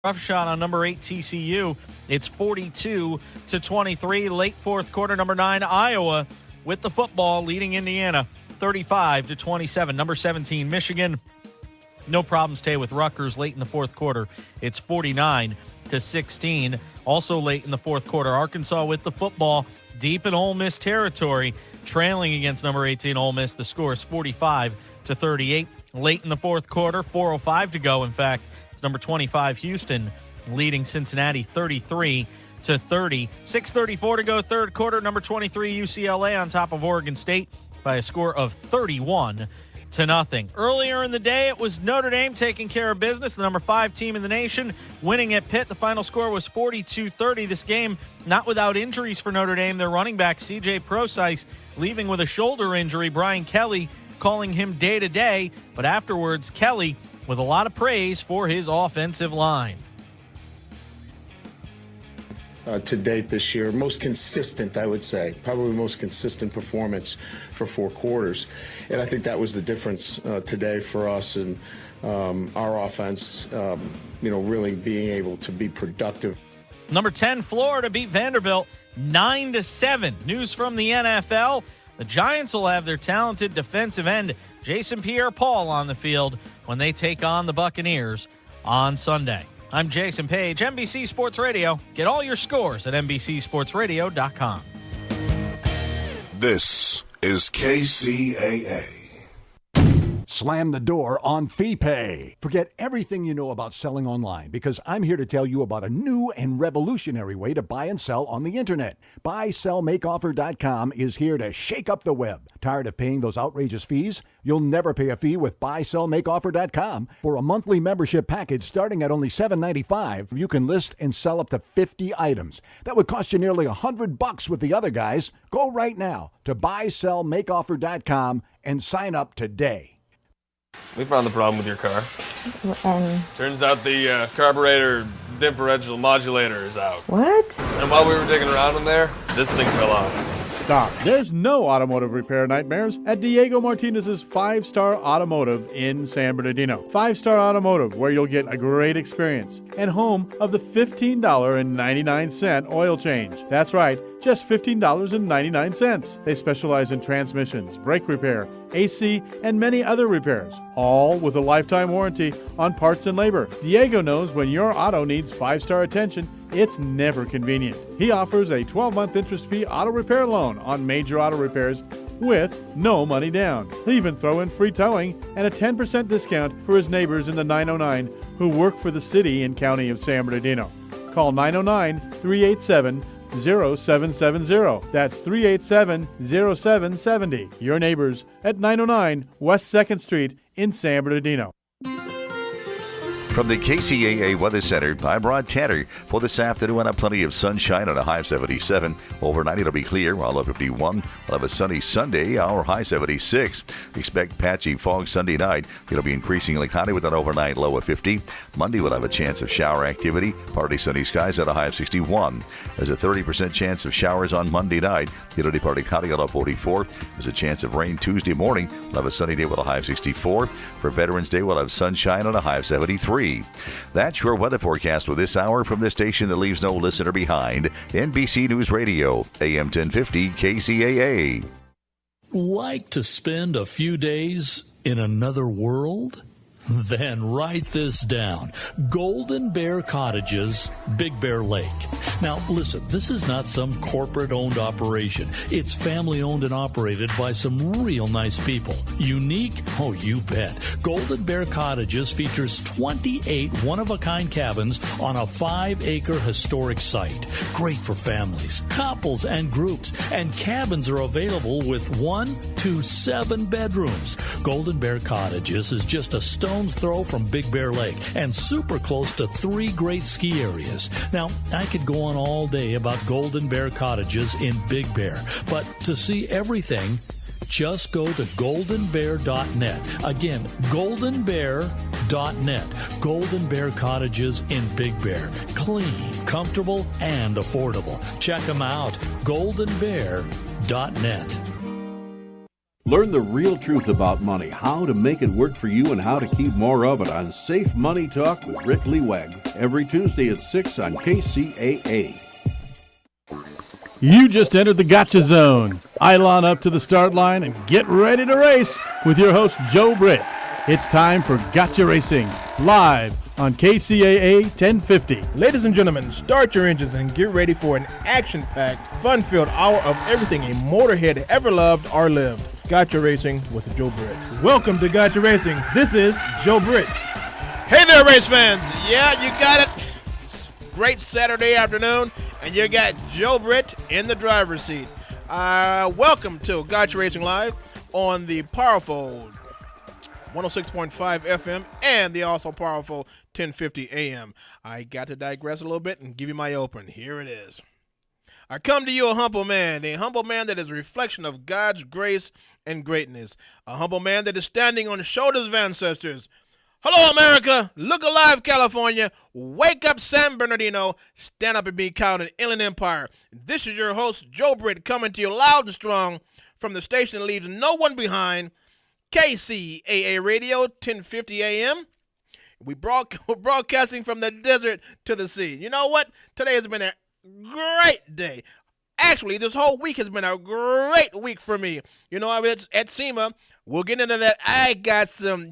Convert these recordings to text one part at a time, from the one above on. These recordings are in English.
Rough shot on number 8 TCU. It's 42-23. Late fourth quarter, number 9 Iowa with the football, leading Indiana 35-27. Number 17 Michigan, no problem, stay with Rutgers late in the fourth quarter. It's 49-16. Also late in the fourth quarter, Arkansas with the football, deep in Ole Miss territory, trailing against number 18 Ole Miss. The score is 45-38. Late in the fourth quarter, 4:05 to go. In fact, number 25 Houston leading Cincinnati 33-30. 6:34 to go third quarter. Number 23 UCLA on top of Oregon State by a score of 31-0. Earlier in the day, it was Notre Dame taking care of business, the number 5 team in the nation, winning at Pitt. The final score was 42-30. This game not without injuries for Notre Dame. Their running back CJ Prosise leaving with a shoulder injury. Brian Kelly calling him day-to-day, but afterwards Kelly with a lot of praise for his offensive line. To date this year, most consistent, I would say, probably most consistent performance for 4 quarters. And I think that was the difference today for us and our offense, really being able to be productive. Number 10, Florida beat Vanderbilt 9-7. News from the NFL, the Giants will have their talented defensive end Jason Pierre-Paul on the field when they take on the Buccaneers on Sunday. I'm Jason Page, NBC Sports Radio. Get all your scores at NBCSportsRadio.com. This is KCAA. Slam the door on FeePay. Forget everything you know about selling online because I'm here to tell you about a new and revolutionary way to buy and sell on the internet. BuySellMakeOffer.com is here to shake up the web. Tired of paying those outrageous fees? You'll never pay a fee with BuySellMakeOffer.com. For a monthly membership package starting at only $7.95, you can list and sell up to 50 items. That would cost you nearly $100 with the other guys. Go right now to BuySellMakeOffer.com and sign up today. We found the problem with your car. Turns out the carburetor differential modulator is out. What? And while we were digging around in there, this thing fell off. Stop. There's no automotive repair nightmares at Diego Martinez's 5-Star Automotive in San Bernardino. 5-Star Automotive, where you'll get a great experience, and home of the $15.99 oil change. That's right, just $15.99. They specialize in transmissions, brake repair, AC, and many other repairs, all with a lifetime warranty on parts and labor. Diego knows when your auto needs 5-star attention, it's never convenient. He offers a 12-month interest-free auto repair loan on major auto repairs with no money down. He'll even throw in free towing and a 10% discount for his neighbors in the 909 who work for the city and county of San Bernardino. Call 909-387-0770. That's 387-0770. Your neighbors at 909 West 2nd Street in San Bernardino. From the KCAA Weather Center, I'm Rod Tanner. For this afternoon, we'll have plenty of sunshine on a high of 77. Overnight, it'll be clear, while low 51. We'll have a sunny Sunday, our high 76. Expect patchy fog Sunday night. It'll be increasingly cloudy with an overnight low of 50. Monday, we'll have a chance of shower activity. Partly sunny skies at a high of 61. There's a 30% chance of showers on Monday night. It'll be partly cloudy at a 44. There's a chance of rain Tuesday morning. We'll have a sunny day with a high of 64. For Veterans Day, we'll have sunshine on a high of 73. That's your weather forecast for this hour from the station that leaves no listener behind. NBC News Radio, AM 1050 KCAA. Like to spend a few days in another world? Then write this down. Golden Bear Cottages, Big Bear Lake. Now, listen, this is not some corporate-owned operation. It's family-owned and operated by some real nice people. Unique? Oh, you bet. Golden Bear Cottages features 28 one-of-a-kind cabins on a 5-acre historic site. Great for families, couples, and groups. And cabins are available with 1 to 7 bedrooms. Golden Bear Cottages is just a stone's throw from Big Bear Lake and super close to 3 great ski areas. Now, I could go on all day about Golden Bear Cottages in Big Bear, but to see everything, just go to goldenbear.net. Again, goldenbear.net. Golden Bear Cottages in Big Bear. Clean, comfortable, and affordable. Check them out. goldenbear.net. Learn the real truth about money, how to make it work for you, and how to keep more of it on Safe Money Talk with Rick Leweg every Tuesday at 6 on KCAA. You just entered the Gotcha Zone. Eilon up to the start line and get ready to race with your host, Joe Britt. It's time for Gotcha Racing, live on KCAA 1050. Ladies and gentlemen, start your engines and get ready for an action-packed, fun-filled hour of everything a motorhead ever loved or lived. Gotcha Racing with Joe Britt. Welcome to Gotcha Racing. This is Joe Britt. Hey there, race fans. Yeah, you got it. It's a great Saturday afternoon, and you got Joe Britt in the driver's seat. Welcome to Gotcha Racing Live on the powerful 106.5 FM and the also powerful 1050 AM. I got to digress a little bit and give you my open. Here it is. I come to you a humble man that is a reflection of God's grace and greatness, a humble man that is standing on the shoulders of ancestors. Hello, America. Look alive, California. Wake up, San Bernardino. Stand up and be counted in Inland Empire. This is your host, Joe Britt, coming to you loud and strong from the station that leaves no one behind, KCAA Radio, 1050 AM. We're broadcasting from the desert to the sea. You know what? Today has been a great day. Actually, this whole week has been a great week for me. You know, I was at SEMA. We'll get into that.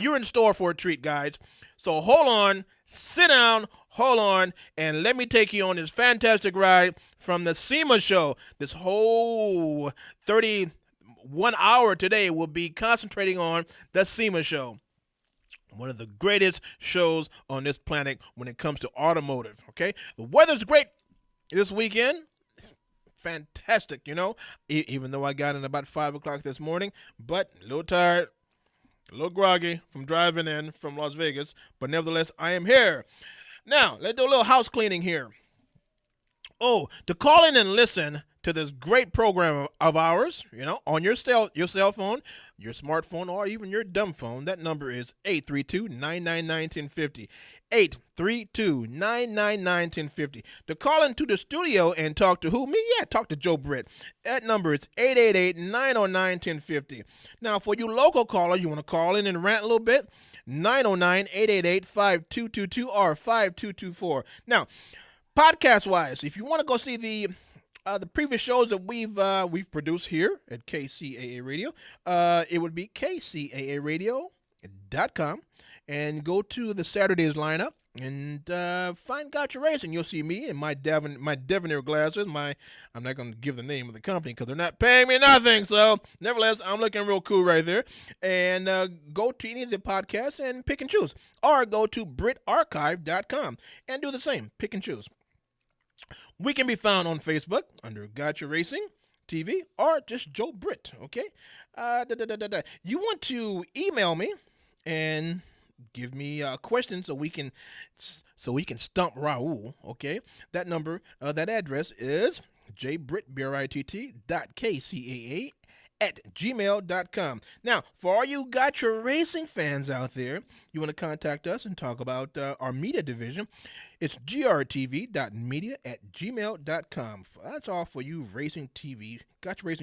You're in store for a treat, guys. So hold on, sit down, hold on, and let me take you on this fantastic ride from the SEMA show. This whole 31 hour today will be concentrating on the SEMA show. One of the greatest shows on this planet when it comes to automotive, okay? The weather's great this weekend. It's fantastic, you know, even though I got in about 5 o'clock this morning, but a little tired, a little groggy from driving in from Las Vegas, but nevertheless, I am here. Now, let's do a little house cleaning here. Oh, to call in and listen to this great program of ours, you know, on your cell phone, your smartphone, or even your dumb phone, that number is 832-999-1050. 832-999-1050. To call into the studio and talk to who? Me? Yeah, talk to Joe Britt. That number is 888-909-1050. Now, for you local callers, you want to call in and rant a little bit, 909-888-5222 or 5224. Now, podcast-wise, if you want to go see the previous shows that we've produced here at KCAA Radio, it would be kcaaradio.com, and go to the Saturdays lineup and find Gotcha Racing. You'll see me in my Devanir glasses. I'm not going to give the name of the company because they're not paying me nothing. So, nevertheless, I'm looking real cool right there. And go to any of the podcasts and pick and choose, or go to BritArchive.com and do the same. Pick and choose. We can be found on Facebook under Gotcha Racing TV or just Joe Britt, okay? You want to email me and give me questions so we can stump Raul, okay? That number, that address is jbritt.kcaa@gmail.com. Now, for all you Gotcha Racing fans out there, you want to contact us and talk about our media division, it's grtv.media@gmail.com. That's all for you Gotcha Racing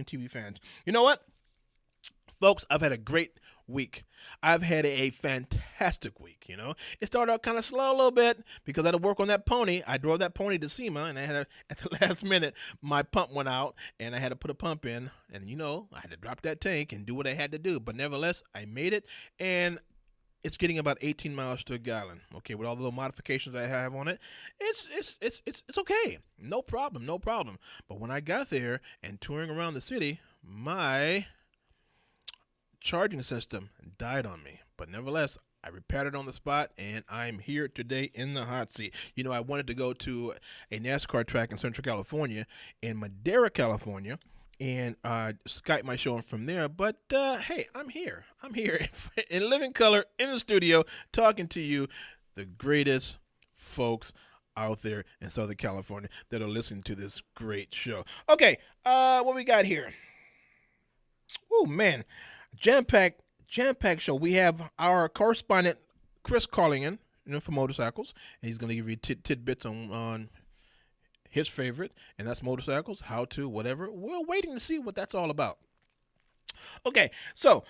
TV fans. You know what? Folks, I've had a great week. I've had a fantastic week, you know. It started out kind of slow a little bit because I had to work on that pony. I drove that pony to SEMA, and at the last minute, my pump went out, and I had to put a pump in. And, you know, I had to drop that tank and do what I had to do. But nevertheless, I made it, and it's getting about 18 miles to a gallon. Okay, with all the little modifications I have on it, it's okay. No problem. But when I got there and touring around the city, my charging system died on me. But nevertheless, I repaired it on the spot, and I'm here today in the hot seat. You know, I wanted to go to a NASCAR track in Central California, in Madera, California, and Skype my show from there. But, hey, I'm here. I'm here in living color in the studio talking to you, the greatest folks out there in Southern California that are listening to this great show. Okay, what we got here? Oh, man. Jam-packed show. We have our correspondent, Chris, calling in, you know, for motorcycles. And he's going to give you tidbits on his favorite, and that's motorcycles, how to, whatever. We're waiting to see what that's all about. Okay, so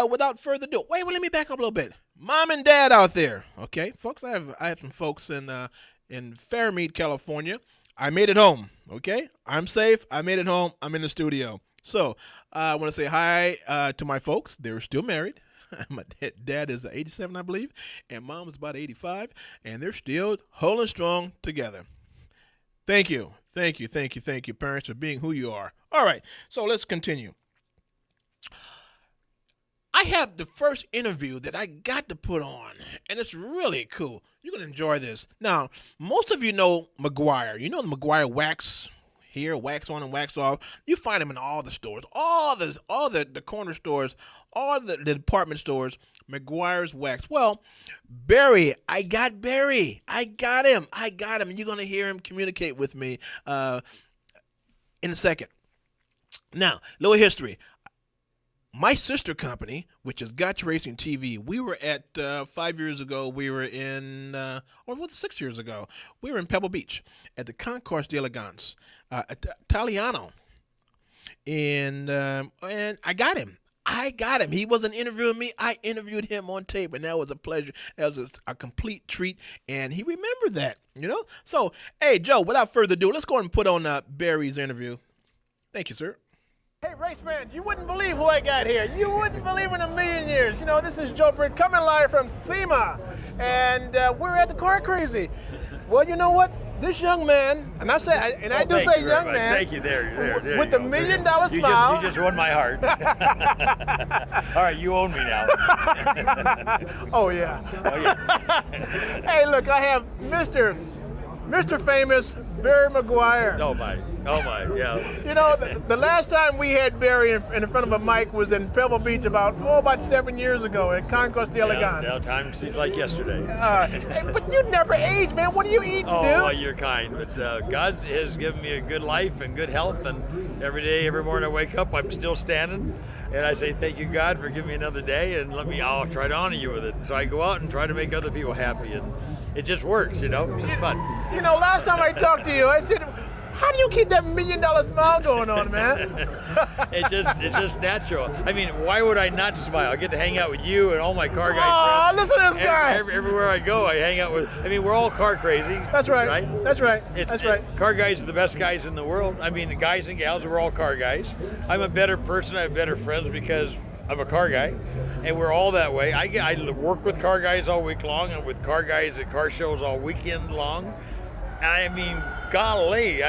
without further ado, wait, let me back up a little bit. Mom and Dad out there, okay, folks, I have some folks in Fairmead, California. I made it home, okay? I'm safe. I made it home. I'm in the studio. So I want to say hi to my folks. They're still married. My dad is 87, I believe, and Mom is about 85, and they're still holding strong together. Thank you, parents, for being who you are. All right, so let's continue. I have the first interview that I got to put on, and it's really cool. You're going to enjoy this. Now, most of you know McGuire. You know the McGuire wax here, wax on and wax off. You find them in all the stores, all the corner stores, all the department stores, McGuire's wax. Well, Barry, I got Barry. I got him. You're going to hear him communicate with me in a second. Now, little history. My sister company, which is Gotcha Racing TV, we were at 5 years ago. We were in, or was it 6 years ago? We were in Pebble Beach at the Concourse d'Elegance, Italiano, and I got him. He wasn't interviewing me. I interviewed him on tape, and that was a pleasure. That was a complete treat, and he remembered that, you know. So, hey, Joe, without further ado, let's go ahead and put on Barry's interview. Thank you, sir. Hey, race fans, you wouldn't believe who I got here. You wouldn't believe in a million years. You know, this is Joe Britt coming live from SEMA, and we're at the Car Crazy. Well, you know what? This young man, and I say young man. Thank you, there with the $1 million smile. You just won my heart. All right, you own me now. Oh yeah. Hey, look, I have Mr. Famous Barry McGuire. Oh my, yeah. You know, the last time we had Barry in front of a mic was in Pebble Beach about 7 years ago at Concourse d'Elegance. Yeah, time seems like yesterday. Hey, but you never age, man. What do you eat, dude? Oh, well, you're kind. But God has given me a good life and good health, and every day, every morning I wake up, I'm still standing. And I say, thank you, God, for giving me another day, and I'll try to honor you with it. So I go out and try to make other people happy, and it just works, you know? It's just fun. You know, last time I talked to you, I said, how do you keep that $1 million smile going on, man? It's just natural. I mean, why would I not smile? I get to hang out with you and all my car guys. Oh, listen to this guy. Everywhere I go, I hang out with. I mean, we're all car crazy. That's right. That's right. Car guys are the best guys in the world. I mean, the guys and gals, we're all car guys. I'm a better person. I have better friends because I'm a car guy, and we're all that way. I work with car guys all week long, and with car guys at car shows all weekend long. I mean, golly,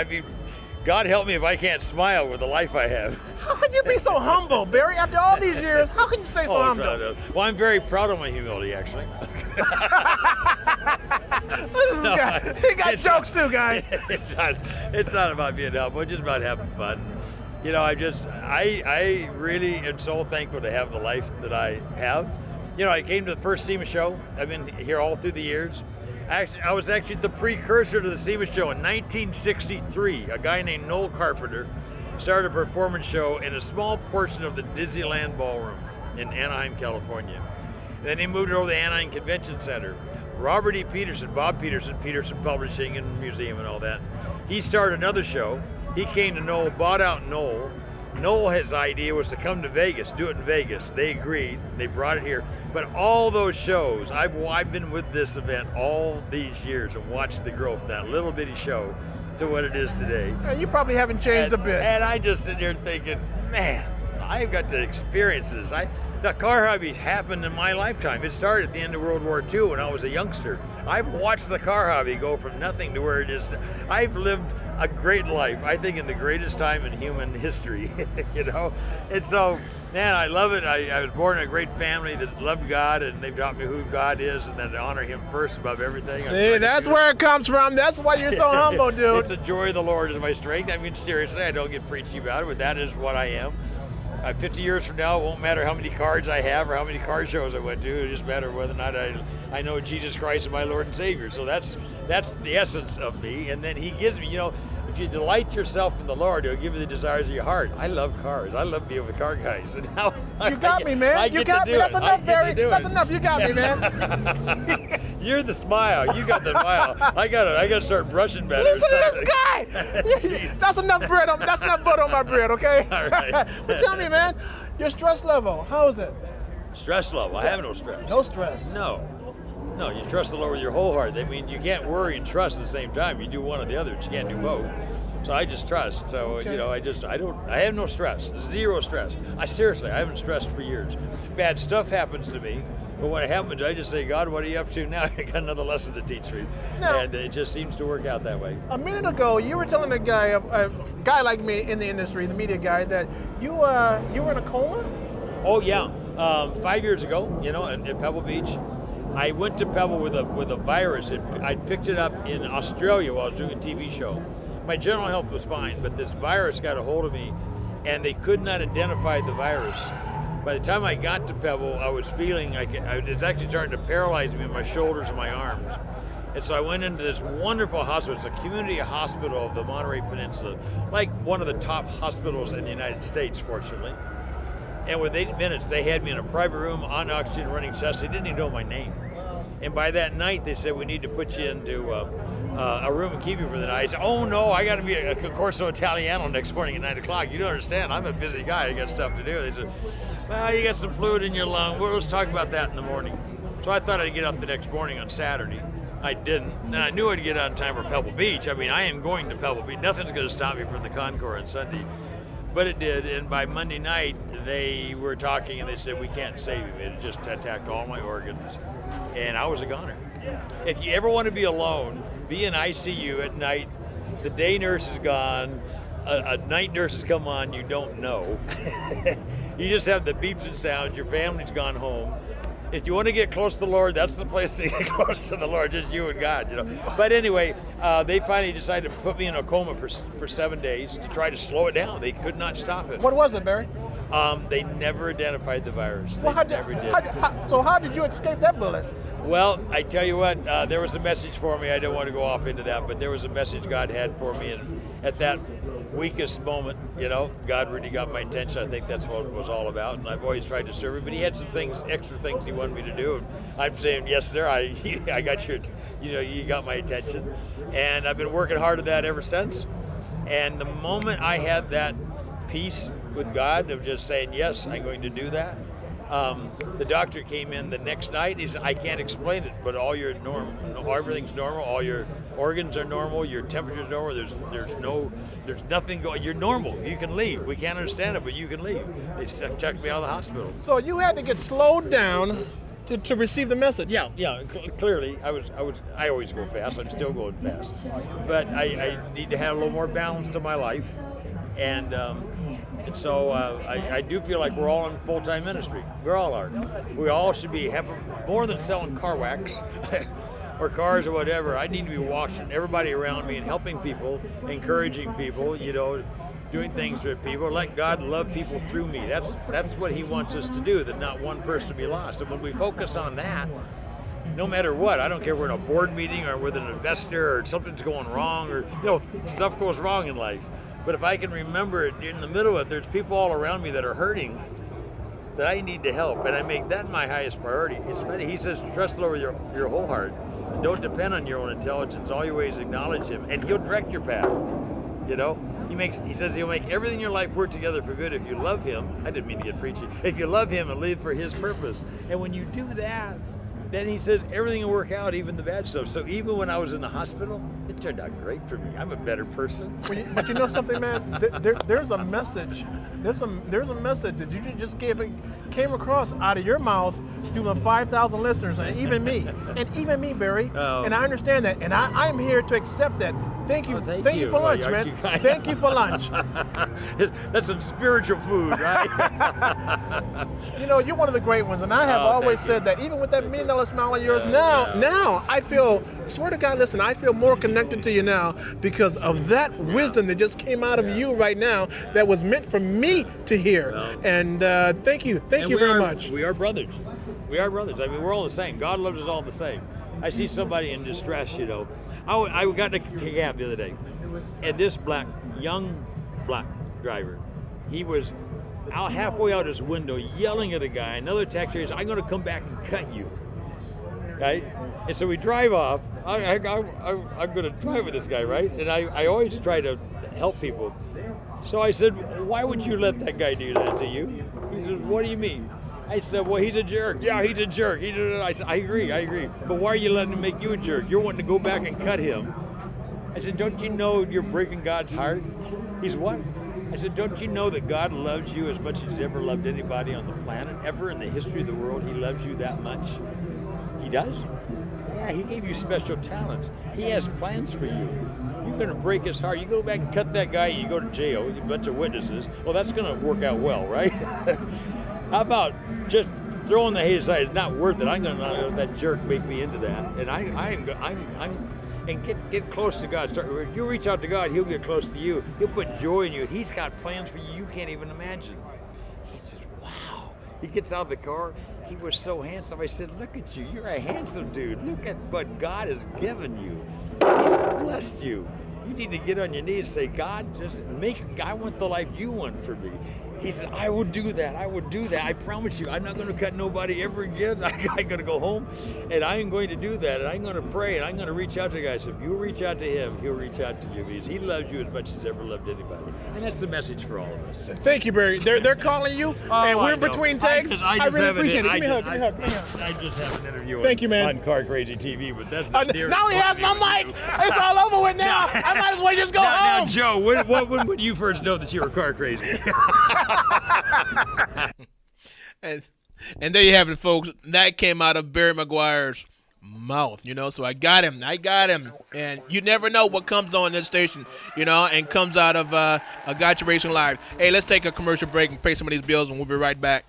God help me if I can't smile with the life I have. How can you be so humble, Barry? After all these years, how can you stay so humble? Well, I'm very proud of my humility, actually. He got jokes too, guys. It's not about being humble. It's just about having fun. You know, I really am so thankful to have the life that I have. You know, I came to the first SEMA show. I've been here all through the years. Actually, I was actually the precursor to the SEMA show in 1963. A guy named Noel Carpenter started a performance show in a small portion of the Disneyland Ballroom in Anaheim, California. Then he moved it over to the Anaheim Convention Center. Robert E. Peterson, Bob Peterson, Peterson Publishing and Museum and all that, he started another show. He came to Noel, bought out Noel. Noel, his idea was to come to Vegas, do it in Vegas. They agreed. They brought it here. But all those shows, I've been with this event all these years and watched the growth of that little bitty show to what it is today. Yeah, you probably haven't changed a bit. And I just sit there thinking, man, I've got to experience this. The car hobby happened in my lifetime. It started at the end of World War II when I was a youngster. I've watched the car hobby go from nothing to where it is. I've lived a great life, I think, in the greatest time in human history, you know? And so, man, I love it. I was born in a great family that loved God, and they've taught me who God is, and then to honor Him first above everything. See, that's where it comes from. That's why you're so humble, dude. It's the joy of the Lord is my strength. I mean, seriously, I don't get preachy about it, but that is what I am. 50 years from now, it won't matter how many cards I have or how many car shows I went to. It just matters whether or not I know Jesus Christ is my Lord and Savior. So that's the essence of me. And then He gives me, you know, if you delight yourself in the Lord, He'll give you the desires of your heart. I love cars. I love being with car guys. And now you got me, man. You got me. That's enough, Barry. That's enough. You got me, man. You're the smile. You got the smile. I gotta start brushing better. Listen to this guy. That's enough bread. That's enough butter on my bread, okay? All right. But tell me, man, Your stress level, how is it? Stress level. I have no stress. No stress. No, you trust the Lord with your whole heart. I mean, you can't worry and trust at the same time. You do one or the other. You can't do both. So I just trust. So Okay. I have no stress. Zero stress. I haven't stressed for years. Bad stuff happens to me, but when it happens, I just say, God, what are you up to now? I got another lesson to teach me, and it just seems to work out that way. A minute ago, you were telling a guy like me in the industry, the media guy, that you were in a coma. Oh yeah, 5 years ago, at Pebble Beach, I went to Pebble with a virus. I picked it up in Australia while I was doing a TV show. My general health was fine, but this virus got a hold of me, and they could not identify the virus. By the time I got to Pebble, I was feeling like it was actually starting to paralyze me in my shoulders and my arms. And so I went into this wonderful hospital. It's a community hospital of the Monterey Peninsula, like one of the top hospitals in the United States, fortunately. And within 8 minutes, they had me in a private room on oxygen, running tests. They didn't even know my name. And by that night, they said, we need to put you into a room and keep you for the night. I said, oh no, I got to be a Corso Italiano next morning at 9 o'clock. You don't understand, I'm a busy guy, I got stuff to do. They said, well, you got some fluid in your lung. Well, let's talk about that in the morning. So I thought I'd get up the next morning on Saturday. I didn't. And I knew I'd get out in time for Pebble Beach. I mean, I am going to Pebble Beach. Nothing's going to stop me from the Concours on Sunday. But it did, and by Monday night, they were talking and they said, we can't save him. It just attacked all my organs, and I was a goner. If you ever want to be alone, be in ICU at night, the day nurse is gone, a night nurse has come on you don't know. You just have the beeps and sounds, your family's gone home. If you want to get close to the Lord, that's the place to get close to the Lord, just you and God, But anyway, they finally decided to put me in a coma for 7 days to try to slow it down. They could not stop it. What was it, Barry? They never identified the virus. Well, how did you escape that bullet? Well, I tell you what, there was a message for me. I don't want to go off into that, but there was a message God had for me, and at that weakest moment, God really got my attention. I think that's what it was all about, and I've always tried to serve him. But he had some extra things he wanted me to do. And I'm saying, yes, sir. I got you got my attention, and I've been working hard at that ever since. And the moment I had that peace with God of just saying, yes, I'm going to do that. The doctor came in the next night. He said, I can't explain it, but all your everything's normal. All your organs are normal. Your temperature's normal. There's nothing going. You're normal. You can leave. We can't understand it, but you can leave. They checked me out of the hospital. So you had to get slowed down to receive the message. Yeah. Clearly, I always go fast. I'm still going fast, but I need to have a little more balance to my life, and so I do feel like we're all in full-time ministry. We all are. We all should be having more than selling car wax or cars or whatever. I need to be watching everybody around me and helping people, encouraging people, doing things for people. Let God love people through me. That's what he wants us to do, that not one person be lost. And when we focus on that, no matter what, I don't care if we're in a board meeting or with an investor or something's going wrong or, stuff goes wrong in life. But if I can remember it in the middle of it, there's people all around me that are hurting that I need to help, and I make that my highest priority. It's funny, he says, trust the Lord with your whole heart. And don't depend on your own intelligence. All your ways acknowledge him, and he'll direct your path. He says he'll make everything in your life work together for good if you love him. I didn't mean to get preachy. If you love him and live for his purpose. And when you do that, then he says everything will work out, even the bad stuff. So even when I was in the hospital, it turned out great for me. I'm a better person. But you know something, man? There's a message. There's a message that you just came across out of your mouth to the 5,000 listeners, and even me, Barry. Oh. And I understand that, and I'm here to accept that. Thank you. Thank you for lunch, man. Thank you for lunch. That's some spiritual food, right? You're one of the great ones, and I have always said that. Even with that $1 million smile of yours, now I feel. Swear to God, listen, I feel more connected to you now because of that wisdom that just came out of you right now that was meant for me to hear. And thank you very much. We are brothers. We are brothers. I mean, we're all the same. God loves us all the same. I see somebody in distress, I got in a cab the other day, and this young black driver, he was halfway out his window yelling at a guy. Another taxi says, I'm going to come back and cut you. right? And so we drive off. I'm going to drive with this guy, right? And I always try to help people. So I said, why would you let that guy do that to you? He said, what do you mean? I said, well, he's a jerk. Yeah, he's a jerk. I said, I agree. But why are you letting him make you a jerk? You're wanting to go back and cut him. I said, don't you know you're breaking God's heart? He's what? I said, don't you know that God loves you as much as he's ever loved anybody on the planet? Ever in the history of the world, he loves you that much? He does? Yeah, he gave you special talents. He has plans for you. You're going to break his heart. You go back and cut that guy, you go to jail, you bunch of witnesses. Well, that's going to work out well, right? How about just throwing the hate aside? It's not worth it. I'm going to let that jerk make me into that. And and get close to God. If you reach out to God, he'll get close to you. He'll put joy in you. He's got plans for you can't even imagine. He says, wow. He gets out of the car. He was so handsome. I said, look at you. You're a handsome dude. Look at what God has given you. He's blessed you. You need to get on your knees and say, God, I want the life you want for me. He said, I will do that. I will do that. I promise you, I'm not going to cut nobody ever again. I'm going to go home, and I am going to do that. And I'm going to pray, and I'm going to reach out to the guy. So if you reach out to him, he'll reach out to you because he loves you as much as he's ever loved anybody. And that's the message for all of us. Thank you, Barry. They're calling you, and we're in between takes. I really appreciate it. Give me a hug. I just have an interview Thank you, man. on Car Crazy TV, but that's not near. Now he has my mic. It's all over with now. I might as well just go home. Now, Joe, when would you first know that you were car crazy? and there you have it, folks. That came out of Barry McGuire's mouth, so I got him, and you never know what comes on this station, and comes out of Gotcha Racing Live. Hey, let's take a commercial break and pay some of these bills, and we'll be right back.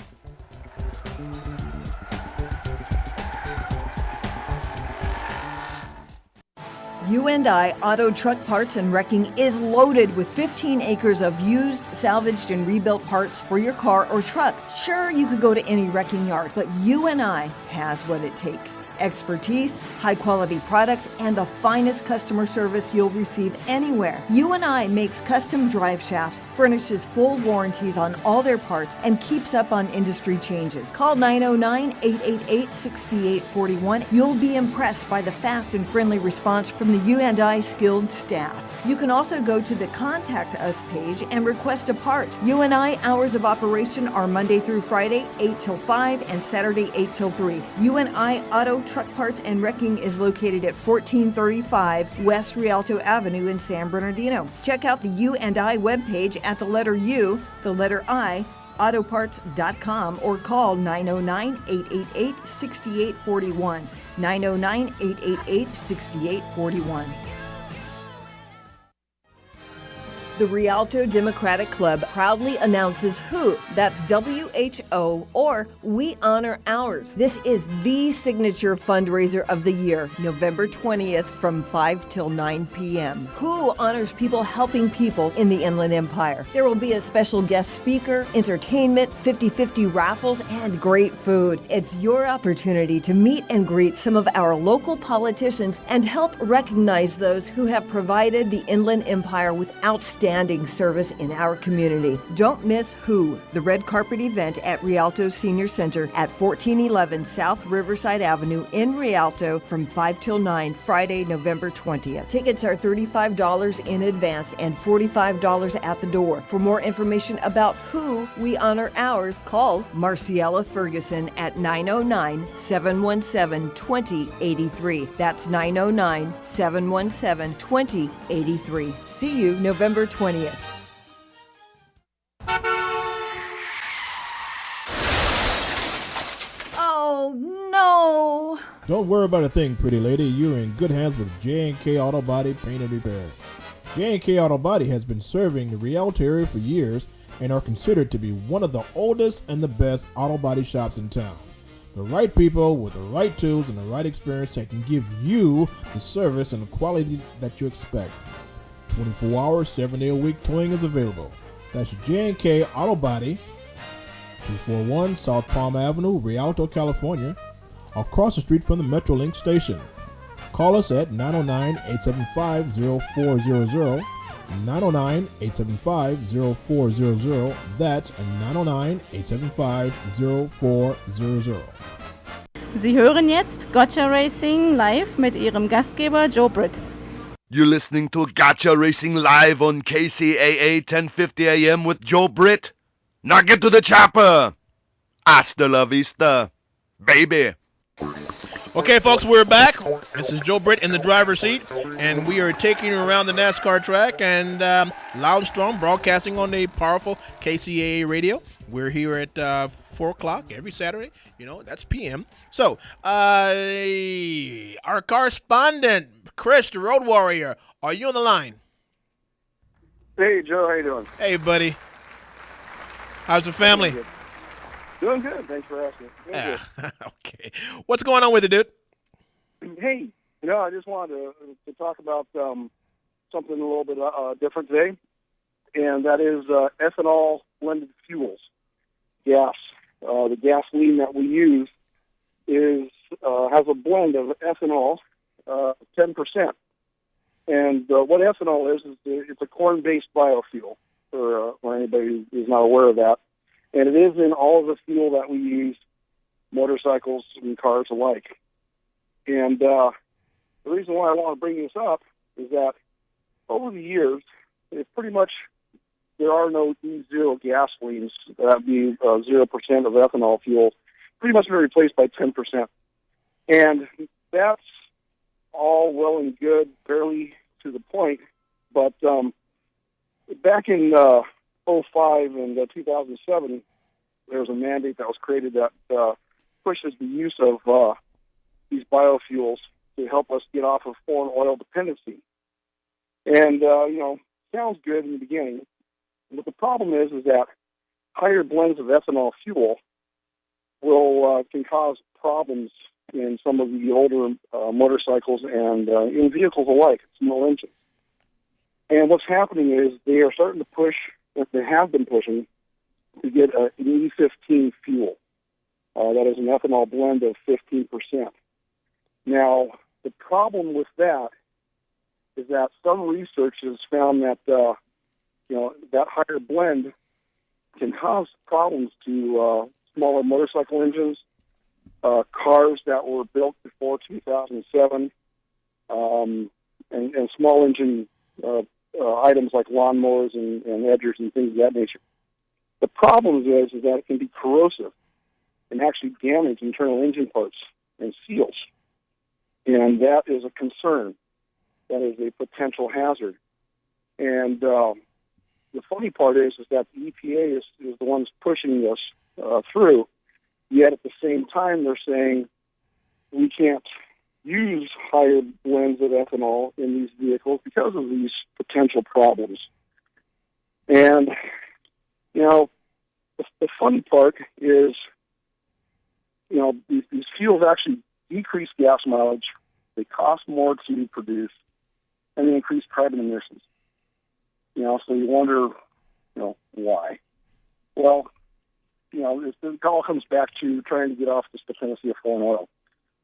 U&I Auto Truck Parts and Wrecking is loaded with 15 acres of used, salvaged, and rebuilt parts for your car or truck. Sure, you could go to any wrecking yard, but U&I has what it takes. Expertise, high-quality products, and the finest customer service you'll receive anywhere. U&I makes custom drive shafts, furnishes full warranties on all their parts, and keeps up on industry changes. Call 909-888-6841. You'll be impressed by the fast and friendly response from the U&I skilled staff. You can also go to the Contact Us page and request a part. U&I hours of operation are Monday through Friday, 8 till 5, and Saturday, 8 till 3. U&I Auto Truck Parts and Wrecking is located at 1435 West Rialto Avenue in San Bernardino. Check out the U&I webpage at the letter U, the letter I, autoparts.com, or call 909-888-6841. 909-888-6841. The Rialto Democratic Club proudly announces WHO, that's WHO, or We Honor Ours. This is the signature fundraiser of the year, November 20th from 5 till 9 p.m. WHO honors people helping people in the Inland Empire. There will be a special guest speaker, entertainment, 50-50 raffles, and great food. It's your opportunity to meet and greet some of our local politicians and help recognize those who have provided the Inland Empire with outstanding service in our community. Don't miss WHO, the red carpet event at Rialto Senior Center at 1411 South Riverside Avenue in Rialto from 5 till 9, Friday, November 20th. Tickets are $35 in advance and $45 at the door. For more information about WHO, We Honor Ours, call Marciella Ferguson at 909-717-2083. That's 909-717-2083. See you November 20th. Oh, no. Don't worry about a thing, pretty lady. You're in good hands with J&K Auto Body Paint and Repair. J&K Auto Body has been serving the Rialto area for years and are considered to be one of the oldest and the best auto body shops in town. The right people with the right tools and the right experience that can give you the service and the quality that you expect. 24 hours, 7-day-a-week towing is available. That's J&K Auto Body, 241 South Palm Avenue, Rialto, California, across the street from the Metrolink station. Call us at 909-875-0400, 909-875-0400. That's 909-875-0400. Sie hören jetzt Kcaa Racing live mit Ihrem Gastgeber Joe Britt. You're listening to Kcaa Racing live on KCAA 1050 AM with Joe Britt. Now get to the chopper. Hasta la vista, baby. Okay, folks, we're back. This is Joe Britt in the driver's seat, and we are taking you around the NASCAR track and loud and strong, broadcasting on the powerful KCAA radio. We're here at 4 o'clock every Saturday. You know, that's p.m. So, our correspondent, Chris, the Road Warrior, are you on the line? Hey, Joe, how you doing? Hey, buddy. How's the family? Doing good. Thanks for asking. Doing good. Okay. What's going on with you, dude? Hey, I just wanted to talk about something a little bit different today, and that is ethanol blended fuels, gas. The gasoline that we use has a blend of ethanol, 10%. And what ethanol is it's a corn-based biofuel, for anybody who's not aware of that. And it is in all of the fuel that we use, motorcycles and cars alike. And the reason why I want to bring this up is that over the years, there are no E0 gasolines that be 0% of ethanol fuel, pretty much been replaced by 10%. And that's all well and good, fairly to the point. But back in 2005 and 2007, there was a mandate that was created that pushes the use of these biofuels to help us get off of foreign oil dependency. And, sounds good in the beginning. But the problem is that higher blends of ethanol fuel can cause problems in some of the older motorcycles and in vehicles alike, small engines. And what's happening is they are starting to push, if they have been pushing, to get an E15 fuel. That is an ethanol blend of 15%. Now, the problem with that is that some research has found that that higher blend can cause problems to smaller motorcycle engines, cars that were built before 2007, and small engine items like lawnmowers and edgers and things of that nature. The problem is that it can be corrosive and actually damage internal engine parts and seals. And that is a concern. That is a potential hazard. And the funny part is that the EPA is the ones pushing this through, yet at the same time they're saying we can't use higher blends of ethanol in these vehicles because of these potential problems. And, the funny part is, these fuels actually decrease gas mileage, they cost more to produce, and they increase carbon emissions. So you wonder, why? Well, it all comes back to trying to get off this dependency of foreign oil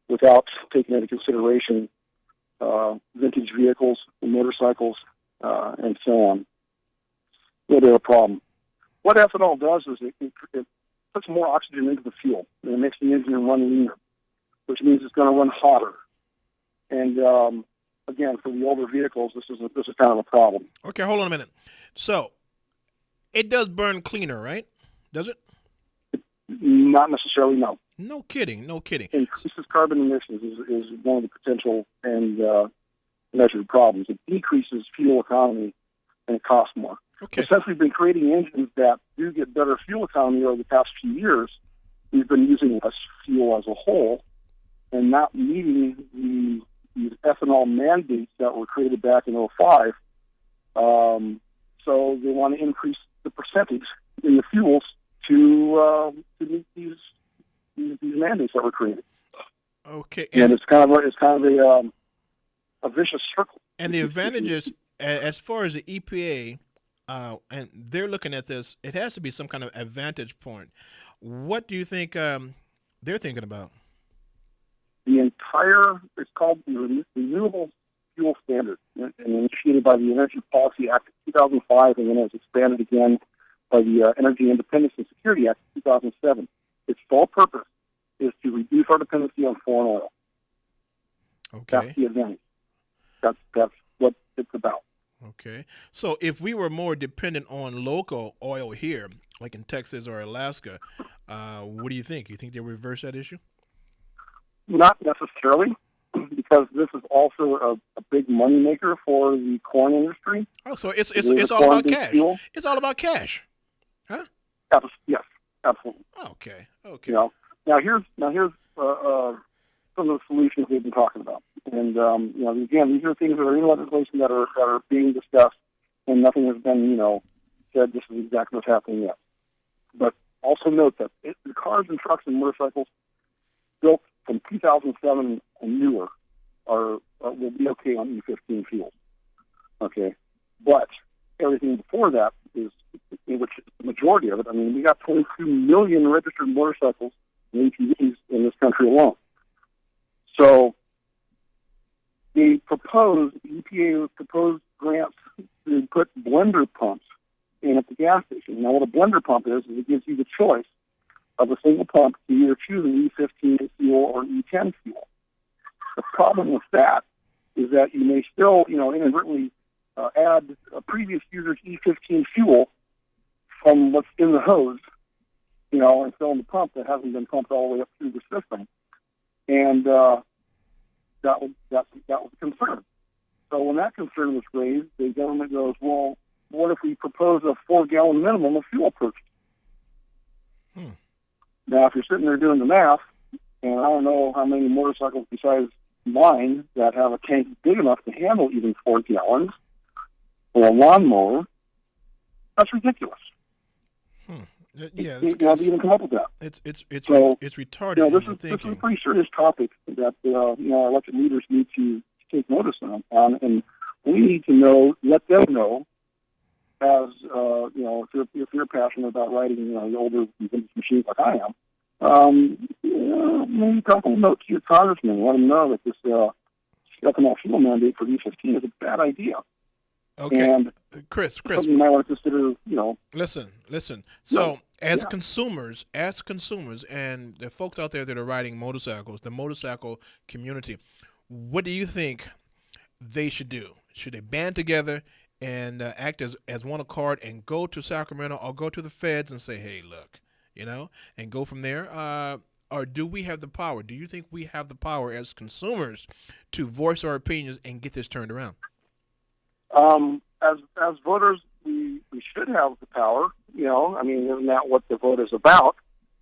without taking into consideration vintage vehicles and motorcycles and so on. They're a problem. What ethanol does is it puts more oxygen into the fuel, and it makes the engine run leaner, which means it's going to run hotter. And again, for the older vehicles, this is kind of a problem. Okay, hold on a minute. So, it does burn cleaner, right? Does it? Not necessarily, no. No kidding. Increases carbon emissions is one of the potential and measured problems. It decreases fuel economy, and it costs more. Okay. Since we've been creating engines that do get better fuel economy over the past few years, we've been using less fuel as a whole and not meeting these ethanol mandates that were created back in 2005. So they want to increase the percentage in the fuels to meet these mandates that were created. Okay. And it's kind of a vicious circle. And the advantages, as far as the EPA, and they're looking at this, it has to be some kind of advantage point. What do you think they're thinking about? It's called the Renewable Fuel Standard, and initiated by the Energy Policy Act of 2005, and then it was expanded again by the Energy Independence and Security Act of 2007. Its sole purpose is to reduce our dependency on foreign oil. Okay. That's the advantage. That's what it's about. Okay. So if we were more dependent on local oil here, like in Texas or Alaska, what do you think? You think they reverse that issue? Not necessarily, because this is also a big moneymaker for the corn industry. Oh, so it's all about cash. Fuel. It's all about cash, huh? Yes, absolutely. Okay. Now here's some of the solutions we've been talking about, and again, these are things that are in legislation that are being discussed, and nothing has been said this is exactly what's happening yet. But also note that the cars and trucks and motorcycles built from 2007 and newer will be okay on E15 fuel. Okay, but everything before that is, which is the majority of it. I mean, we got 22 million registered motorcycles and ATVs in this country alone. So the EPA proposed grants to put blender pumps in at the gas station. Now, what a blender pump is it gives you the choice of a single pump to either choose an E15 fuel or E10 fuel. The problem with that is that you may still, inadvertently add a previous user's E15 fuel from what's in the hose, and fill in the pump that hasn't been pumped all the way up through the system. And that was a concern. So when that concern was raised, the government goes, well, what if we propose a 4-gallon minimum of fuel purchase? Now, if you're sitting there doing the math, and I don't know how many motorcycles besides mine that have a tank big enough to handle even 4 gallons, or a lawnmower, that's ridiculous. Yeah, you have to even come up with that. It's This retarded. is a pretty serious topic that our elected leaders need to take notice on, and we need to let them know, as if you're passionate about riding the older vintage machines like I am, maybe drop a note to your congressman, let them know that this ethanol fuel mandate for E15 is a bad idea. Okay, and Chris, something you might want to consider. Listen. So as consumers, and the folks out there that are riding motorcycles, the motorcycle community, what do you think they should do? Should they band together and act as one accord and go to Sacramento or go to the feds and say, hey, look, and go from there? Or do we have the power? Do you think we have the power as consumers to voice our opinions and get this turned around? As voters, we should have the power. Isn't that what the vote is about?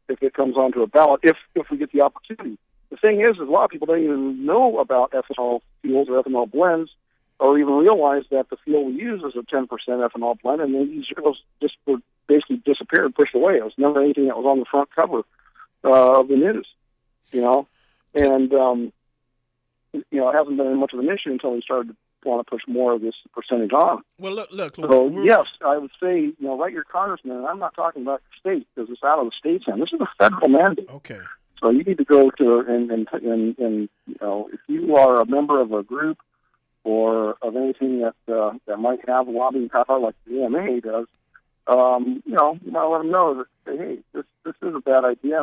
If it comes onto a ballot, if we get the opportunity. The thing is, a lot of people don't even know about ethanol fuels or ethanol blends, or even realize that the fuel we use is a 10% ethanol blend, and then these just were basically disappeared, pushed away. It was never anything that was on the front cover of the news, and it hasn't been much of an issue until we started to want to push more of this percentage on. Well, look. So yes, I would say write your congressman. And I'm not talking about your state because it's out of the state's hand. This is a federal mandate. Okay. So you need to go to and if you are a member of a group or of anything that might have lobbying power like the AMA does, you might let them know that hey, this is a bad idea.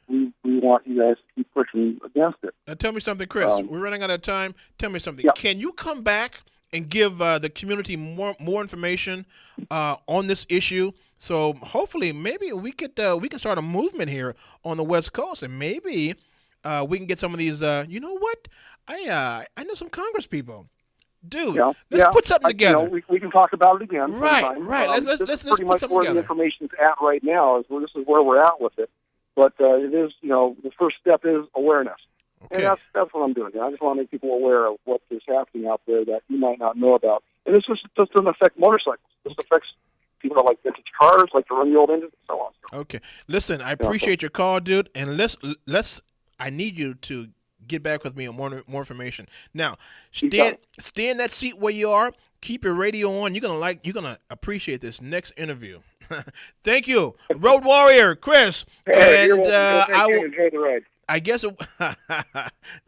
We want you guys to keep pushing against it. Now tell me something, Chris. We're running out of time. Tell me something. Yeah. Can you come back and give the community more information on this issue? So hopefully, maybe we can start a movement here on the West Coast, and maybe we can get some of these. You know what? I know some Congress people. Dude, let's put something together. We can talk about it again. Right, sometime. right. Let's pretty put much something where together. the information's at right now. This is where we're at with it. But it is, the first step is awareness. Okay. And that's what I'm doing. I just want to make people aware of what is happening out there that you might not know about. And this just doesn't affect motorcycles. This affects people that like vintage cars, like to run the old engines, and so on. Okay. Listen, I appreciate your call, dude. And I need you to get back with me on more information. Now, stay in that seat where you are. Keep your radio on. You're gonna appreciate this next interview. Thank you, Road Warrior Chris. Hey, you're welcome. Enjoy the ride. I guess.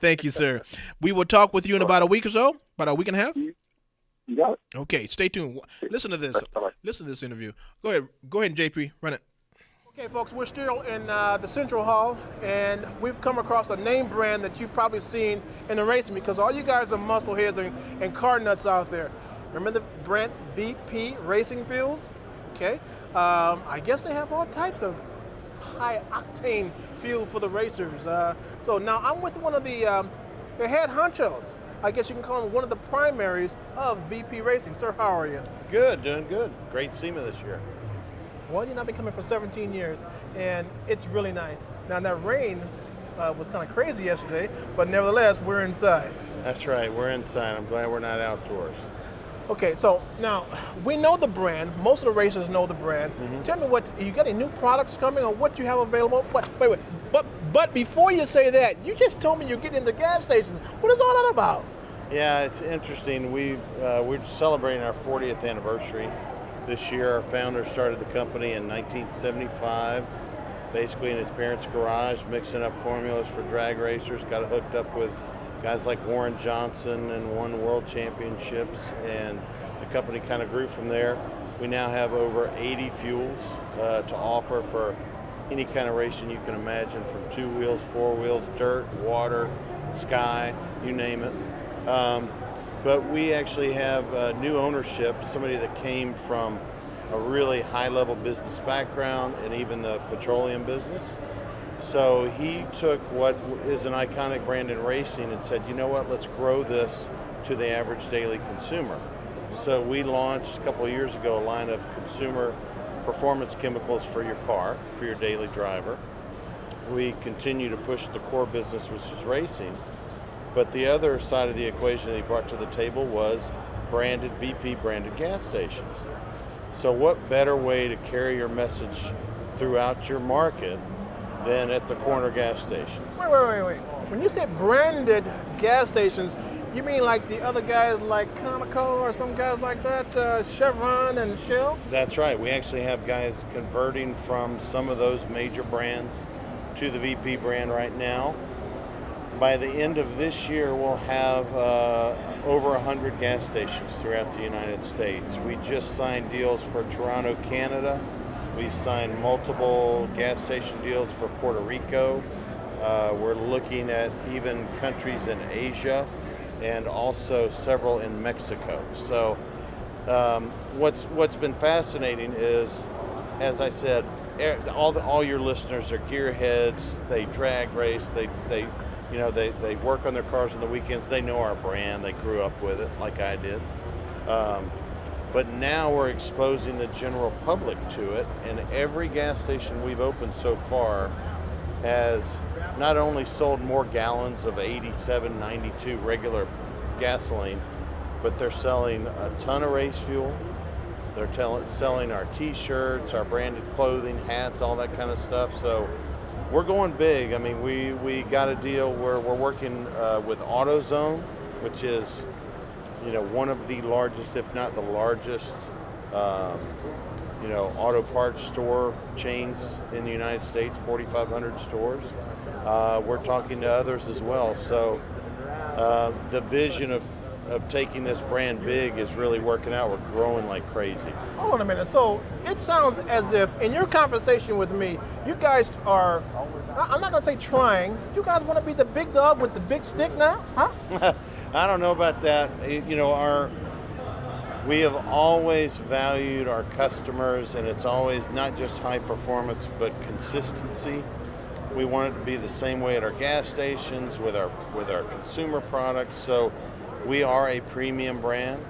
Thank you, sir. We will talk with you in about a week or so. About a week and a half. You got it. Okay, stay tuned. Listen to this. Listen to this interview. Go ahead, JP. Run it. Okay, folks, we're still in the Central Hall, and we've come across a name brand that you've probably seen in the racing because all you guys are muscleheads and car nuts out there. Remember the brand VP Racing Fuels? Okay. I guess they have all types of high-octane fuel for the racers. So now I'm with one of the head honchos. I guess you can call him one of the primaries of VP Racing. Sir, how are you? Good, doing good. Great SEMA this year. Well, I've been coming for 17 years, and it's really nice. Now, that rain was kind of crazy yesterday, but nevertheless, we're inside. That's right, we're inside. I'm glad we're not outdoors. Okay, so now, we know the brand. Most of the racers know the brand. Mm-hmm. Tell me, you got any new products coming or what you have available? Wait. But before you say that, you just told me you're getting into gas stations. What is all that about? Yeah, it's interesting. We're celebrating our 40th anniversary. This year, our founder started the company in 1975, basically in his parents' garage, mixing up formulas for drag racers, got hooked up with guys like Warren Johnson and won world championships, and the company kind of grew from there. We now have over 80 fuels to offer for any kind of racing you can imagine, from 2 wheels, 4 wheels, dirt, water, sky, you name it. But we actually have new ownership, somebody that came from a really high-level business background and even the petroleum business. So he took what is an iconic brand in racing and said, you know what, let's grow this to the average daily consumer. So we launched a couple of years ago a line of consumer performance chemicals for your car, for your daily driver. We continue to push the core business, which is racing. But the other side of the equation that he brought to the table was VP branded gas stations. So what better way to carry your message throughout your market than at the corner gas station? Wait. When you say branded gas stations, you mean like the other guys like Kcaa or some guys like that, Chevron and Shell? That's right. We actually have guys converting from some of those major brands to the VP brand right now. By the end of this year, we'll have over 100 gas stations throughout the United States. We just signed deals for Toronto, Canada. We signed multiple gas station deals for Puerto Rico. We're looking at even countries in Asia and also several in Mexico. So what's been fascinating is, as I said, all your listeners are gearheads. They drag race. They work on their cars on the weekends. They know our brand. They grew up with it like I did. But now we're exposing the general public to it, and every gas station we've opened so far has not only sold more gallons of 87, 92 regular gasoline, but they're selling a ton of race fuel. They're selling our t-shirts, our branded clothing, hats, all that kind of stuff. So we're going big. I mean, we got a deal where we're working with AutoZone, which is, one of the largest, if not the largest, auto parts store chains in the United States, 4,500 stores. We're talking to others as well. So the vision of taking this brand big is really working out. We're growing like crazy. Hold on a minute. So it sounds as if in your conversation with me, you guys are, I'm not going to say trying, you guys want to be the big dog with the big stick now, huh? I don't know about that. We have always valued our customers, and it's always not just high performance, but consistency. We want it to be the same way at our gas stations, with our consumer products. So we are a premium brand.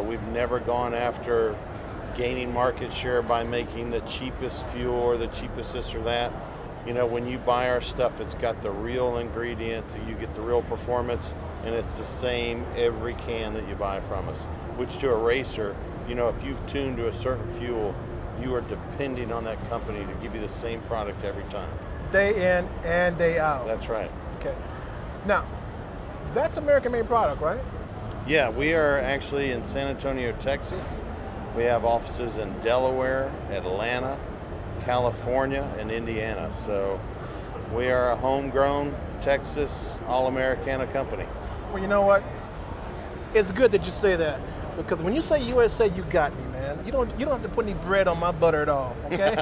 We've never gone after gaining market share by making the cheapest fuel or the cheapest this or that. When you buy our stuff, it's got the real ingredients, you get the real performance, and it's the same every can that you buy from us. Which to a racer, if you've tuned to a certain fuel, you are depending on that company to give you the same product every time. Day in and day out. That's right. Okay. Now, that's American-made product, right? Yeah, we are actually in San Antonio, Texas. We have offices in Delaware, Atlanta, California, and Indiana. So we are a homegrown Texas all-Americana company. Well, you know what? It's good that you say that, Because when you say USA, you got me, man. You don't have to put any bread on my butter at all, okay?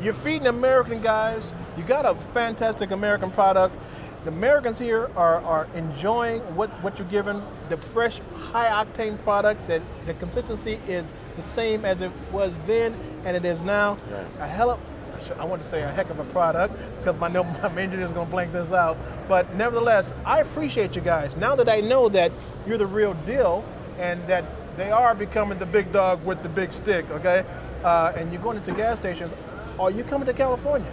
You're feeding American guys. You got a fantastic American product. The Americans here are enjoying what you're giving. The fresh, high-octane product, that the consistency is the same as it was then and it is now. Right. I want to say a heck of a product, because my engineer is going to blank this out. But nevertheless, I appreciate you guys. Now that I know that you're the real deal and that they are becoming the big dog with the big stick, okay? And you're going into gas stations. Are you coming to California?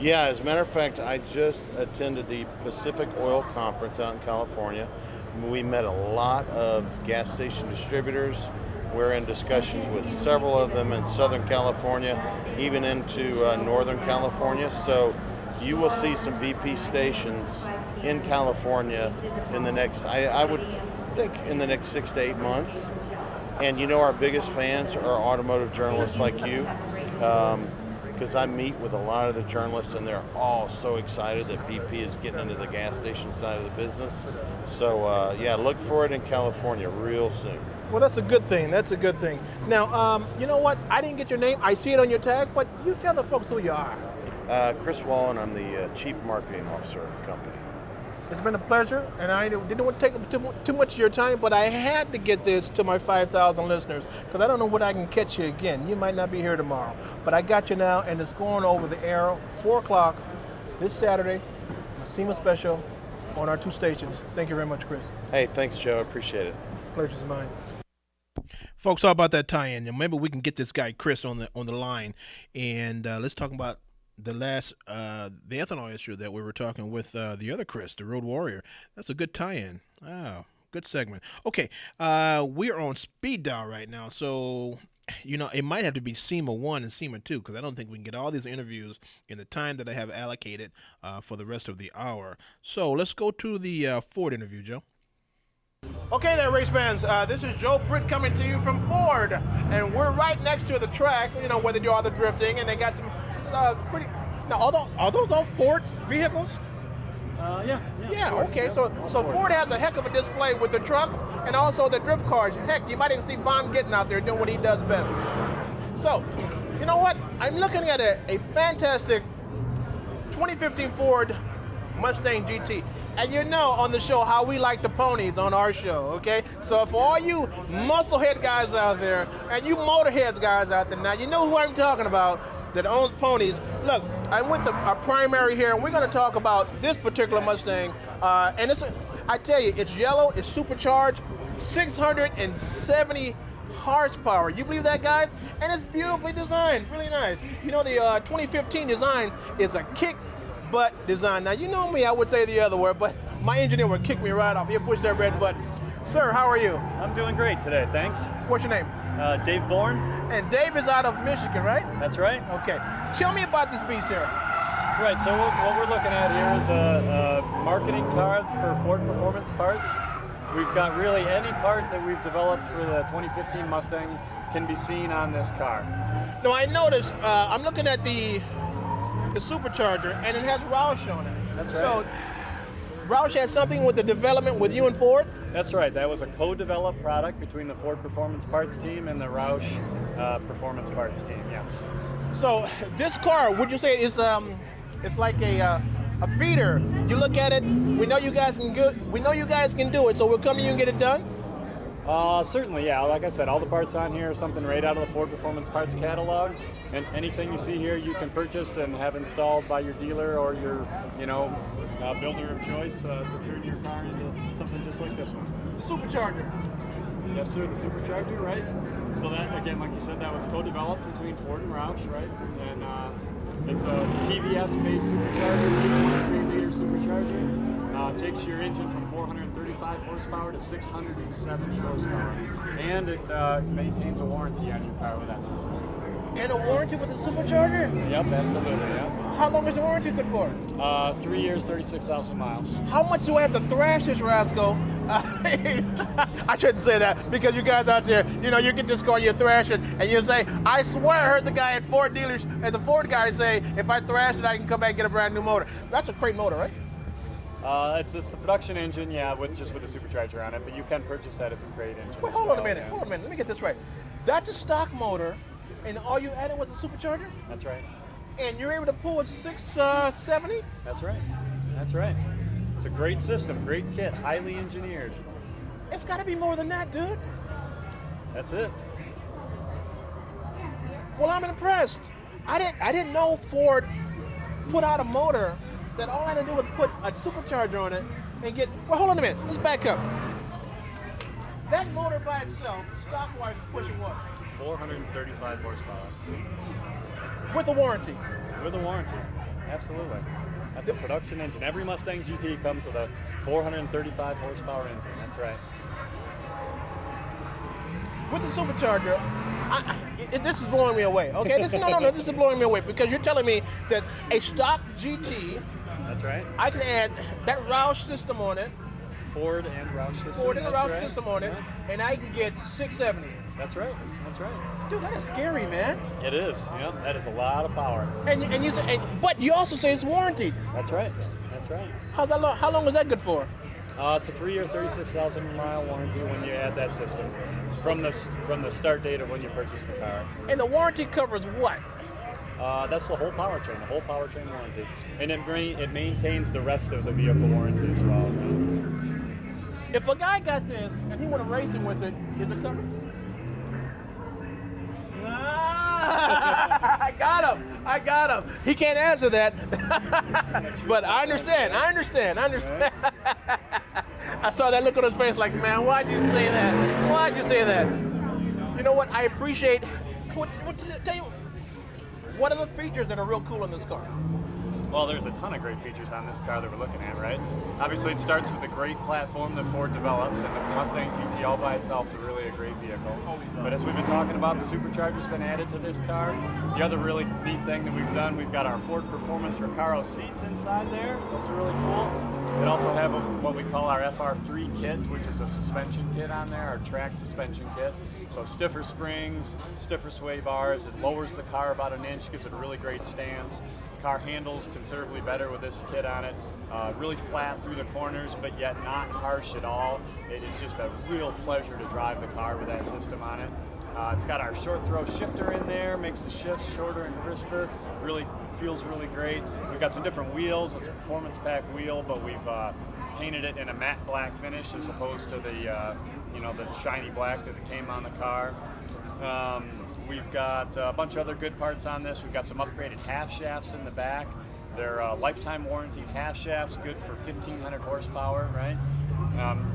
Yeah, as a matter of fact, I just attended the Pacific Oil Conference out in California. We met a lot of gas station distributors. We're in discussions with several of them in Southern California, even into Northern California. So you will see some VP stations in California in the next, I would think, in the next 6 to 8 months. And you know, our biggest fans are automotive journalists like you. Because I meet with a lot of the journalists, and they're all so excited that BP is getting into the gas station side of the business. So, yeah, look for it in California real soon. Well, that's a good thing. That's a good thing. Now, you know what? I didn't get your name. I see it on your tag, but you tell the folks who you are. Chris Wallen, I'm the Chief Marketing Officer of the company. It's been a pleasure, and I didn't want to take up too much of your time, but I had to get this to my 5,000 listeners, because I don't know when I can catch you again. You might not be here tomorrow, but I got you now, and it's going over the air, 4 o'clock this Saturday, a SEMA special on our 2 stations. Thank you very much, Chris. Hey, thanks, Joe. I appreciate it. Pleasure's mine. Folks, how about that tie-in? Maybe we can get this guy Chris on the line, and let's talk about the ethanol issue that we were talking with the other Chris, the Road Warrior. That's a good tie-in. Oh, good segment. Okay, we are on speed dial right now, so you know it might have to be SEMA 1 and SEMA 2, because I don't think we can get all these interviews in the time that I have allocated for the rest of the hour. So let's go to the Ford interview, Joe. Okay there, race fans. This is Joe Britt coming to you from Ford, and we're right next to the track, you know, where they do all the drifting, and they got some pretty. Now, are those all Ford vehicles? Yeah. Okay. So Ford has a heck of a display with the trucks and also the drift cars. Heck, you might even see Von Gittin out there doing what he does best. So, you know what? I'm looking at a fantastic 2015 Ford Mustang GT. And you know on the show how we like the ponies on our show, okay? So for all you musclehead guys out there and you motorheads guys out there, now you know who I'm talking about that owns ponies. Look, I'm with our primary here, and we're going to talk about this particular Mustang. And I tell you, it's yellow, it's supercharged, 670 horsepower. You believe that, guys? And it's beautifully designed, really nice. You know, the 2015 design is a kick butt design. Now, you know me, I would say the other word, but my engineer would kick me right off. He'll push that red button. Sir, how are you? I'm doing great today, thanks. What's your name? Dave Bourne. And Dave is out of Michigan, right? That's right. Okay. Tell me about this beast here. Right, so what we're looking at here is a marketing card for Ford Performance Parts. We've got really any part that we've developed for the 2015 Mustang can be seen on this car. Now, I noticed, I'm looking at the supercharger, and it has Roush on it. That's right. So, Roush had something with the development with you and Ford? That's right. That was a co-developed product between the Ford Performance Parts team and the Roush Performance Parts team, yes. So, this car, would you say is it's like a feeder? You look at it, we know you guys can do it, so we'll come to you and get it done? Certainly, yeah. Like I said, all the parts on here are something right out of the Ford Performance Parts catalog, and anything you see here you can purchase and have installed by your dealer or your, builder of choice to turn your car into something just like this one. The supercharger. Yes, sir, the supercharger, right? So that, again, like you said, that was co-developed between Ford and Roush, right? And it's a TVS-based supercharger, 2.3-liter supercharger. Takes your engine from 435 horsepower to 670 horsepower. And it maintains a warranty on your car with that system. And a warranty with the supercharger? Yep, absolutely, yeah. How long is the warranty good for? 3 years, 36,000 miles. How much do I have to thrash this rascal? I shouldn't say that, because you guys out there, you get this car, you're thrashing, and you say, I swear I heard the guy at Ford dealers, and the Ford guy say, if I thrash it, I can come back and get a brand new motor. That's a great motor, right? It's just the production engine, with a supercharger on it, but you can purchase that as a crate engine. Wait, hold on a minute. Let me get this right. That's a stock motor, and all you added was a supercharger? That's right. And you're able to pull a 670? That's right. It's a great system, great kit, highly engineered. It's got to be more than that, dude. That's it. Well, I'm impressed. I didn't know Ford put out a motor that all I had to do was put a supercharger on it and get. Well, hold on a minute. Let's back up. That motor by itself, stock-wise, is pushing what? 435 horsepower. With a warranty. With a warranty, absolutely. That's a production engine. Every Mustang GT comes with a 435 horsepower engine. That's right. With the supercharger, this is blowing me away. Okay, this is blowing me away because you're telling me that a stock GT. That's right. I can add that Roush system on it. Ford and Roush system. System on it, and I can get 670. That's right. Dude, that is scary, man. It is. Yeah, that is a lot of power. And you say, but you also say it's warranted. That's right. How's that long? How long is that good for? It's a 3-year, 36,000-mile warranty when you add that system from the start date of when you purchase the car. And the warranty covers what? That's the whole powertrain warranty, and it maintains the rest of the vehicle warranty as well. If a guy got this and he went racing with it, is it covered? I got him. He can't answer that. But I understand. I saw that look on his face like, man, why'd you say that? You know what? I appreciate. What does it tell you? What are the features that are real cool on this car? Well, there's a ton of great features on this car that we're looking at, right? Obviously, it starts with the great platform that Ford developed, and the Mustang GT all by itself is really a great vehicle. But as we've been talking about, the supercharger's been added to this car. The other really neat thing that we've done, we've got our Ford Performance Recaro seats inside there. Those are really cool. We also have what we call our FR3 kit, which is a suspension kit on there, our track suspension kit. So stiffer springs, stiffer sway bars. It lowers the car about an inch, gives it a really great stance. The car handles considerably better with this kit on it. Really flat through the corners, but yet not harsh at all. It is just a real pleasure to drive the car with that system on it. It's got our short throw shifter in there, makes the shifts shorter and crisper. Really feels really great. We've got some different wheels. It's a performance pack wheel, but we've painted it in a matte black finish as opposed to the the shiny black that came on the car. We've got a bunch of other good parts on this. We've got some upgraded half shafts in the back. They're lifetime warranty half shafts, good for 1,500 horsepower, right?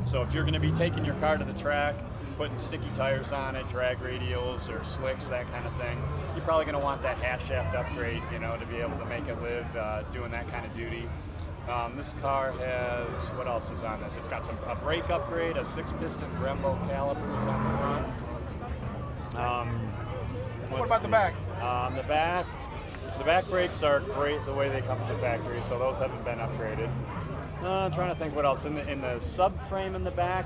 So if you're going to be taking your car to the track, putting sticky tires on it, drag radials or slicks, that kind of thing, you're probably going to want that half shaft upgrade, to be able to make it live doing that kind of duty. This car has, what else is on this? It's got a brake upgrade, a 6-piston Brembo calipers on the front. What about the back? The back brakes are great the way they come from the factory, so those haven't been upgraded. I'm trying to think what else. In the subframe in the back,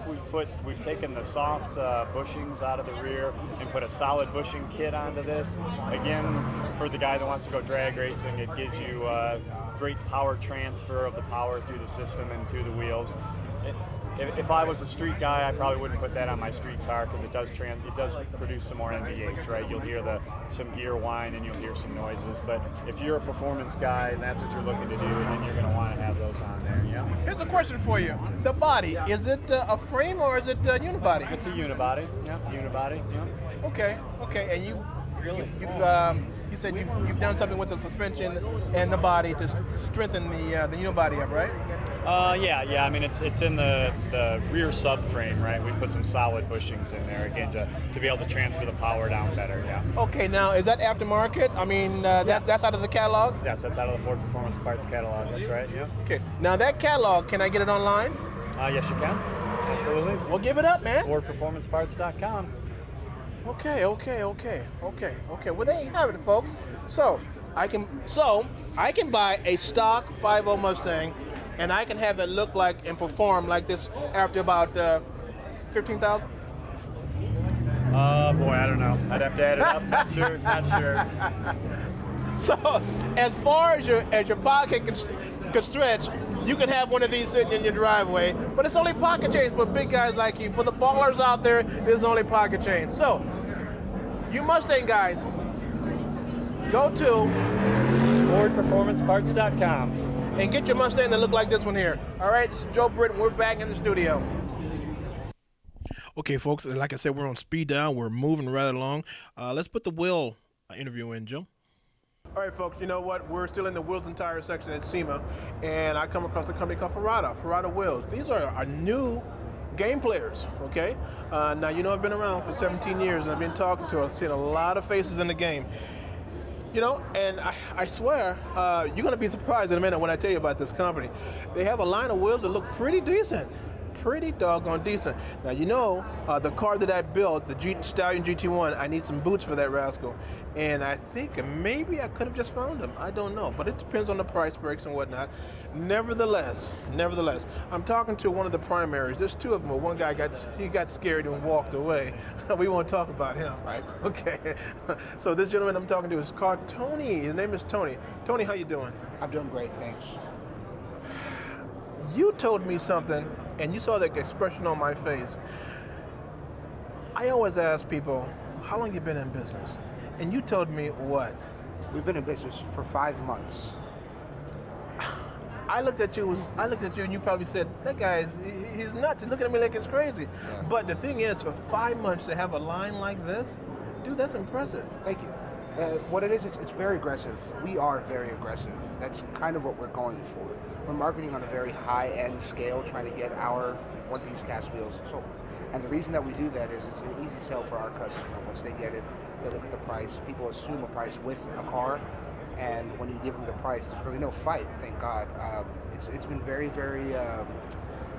we've taken the soft bushings out of the rear and put a solid bushing kit onto this. Again, for the guy that wants to go drag racing, it gives you great power transfer of the power through the system and to the wheels. If I was a street guy, I probably wouldn't put that on my street car because it does produce some more NVH, right? You'll hear some gear whine and you'll hear some noises. But if you're a performance guy and that's what you're looking to do, then you're going to want to have those on there. Yeah. Here's a question for you: the body, is it a frame or is it unibody? It's a unibody. Yeah, unibody. Yeah. Okay. And you said you've done something with the suspension and the body to strengthen the unibody up, right? Yeah. I mean, it's in the rear subframe, right? We put some solid bushings in there again to be able to transfer the power down better. Yeah. Okay. Now, is that aftermarket? I mean, that's out of the catalog? Yes, that's out of the Ford Performance Parts catalog. That's right. Yeah. Okay. Now that catalog, can I get it online? Yes, you can. Absolutely. Well, give it up, man. FordPerformanceParts.com. Okay. Well, there you have it, folks. So I can buy a stock 5.0 Mustang, and I can have it look like and perform like this after about 15,000. Boy, I don't know. I'd have to add it up. Not sure. So, as far as your pocket can, could stretch, you could have one of these sitting in your driveway, but it's only pocket change for big guys like you. For the ballers out there, it's only pocket change. So, you Mustang guys, go to FordPerformanceParts.com and get your Mustang that look like this one here. All right, this is Joe Britt, and we're back in the studio. Okay, folks, like I said, we're on speed dial. We're moving right along. Let's put the Will interview in, Joe. All right, folks, you know what? We're still in the wheels and tires section at SEMA, and I come across a company called Ferrata Wheels. These are our new game players, okay? Now, you know I've been around for 17 years, and I've been talking to, I've seen a lot of faces in the game. You know, and I swear, you're going to be surprised in a minute when I tell you about this company. They have a line of wheels that look pretty decent. Pretty doggone decent. Now, you know, the car that I built, the Stallion GT1, I need some boots for that rascal. And I think maybe I could have just found them. I don't know. But it depends on the price breaks and whatnot. Nevertheless, I'm talking to one of the primaries. There's two of them. One guy got scared and walked away. We won't talk about him, right? Okay. So this gentleman I'm talking to is called Tony. His name is Tony. Tony, how you doing? I'm doing great, thanks. You told me something, and you saw that expression on my face. I always ask people, how long you been in business? And you told me what? We've been in business for 5 months. I looked at you and you probably said, that guy's, he's nuts. He's looking at me like it's crazy. Yeah. But the thing is, for 5 months to have a line like this, dude, that's impressive. Thank you. What it is, it's very aggressive. We are very aggressive. That's kind of what we're going for. We're marketing on a very high-end scale, trying to get our one-piece cast wheels sold. And the reason that we do that is it's an easy sell for our customer. Once they get it, they look at the price. People assume a price with a car, and when you give them the price, there's really no fight, thank God. It's been very, very,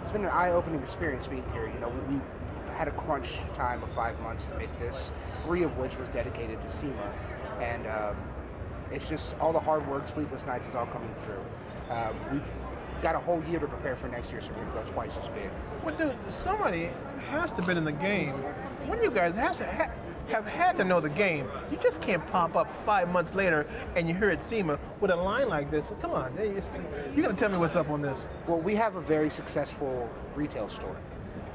it's been an eye-opening experience being here. You know, we had a crunch time of 5 months to make this, 3 of which was dedicated to SEMA. And it's just all the hard work, sleepless nights is all coming through. We've got a whole year to prepare for next year, so we're going to go twice as big. Well, dude, somebody has to have been in the game. One of you guys have had to know the game. You just can't pop up 5 months later and you're here at SEMA with a line like this. Come on, you're going to tell me what's up on this. Well, we have a very successful retail store.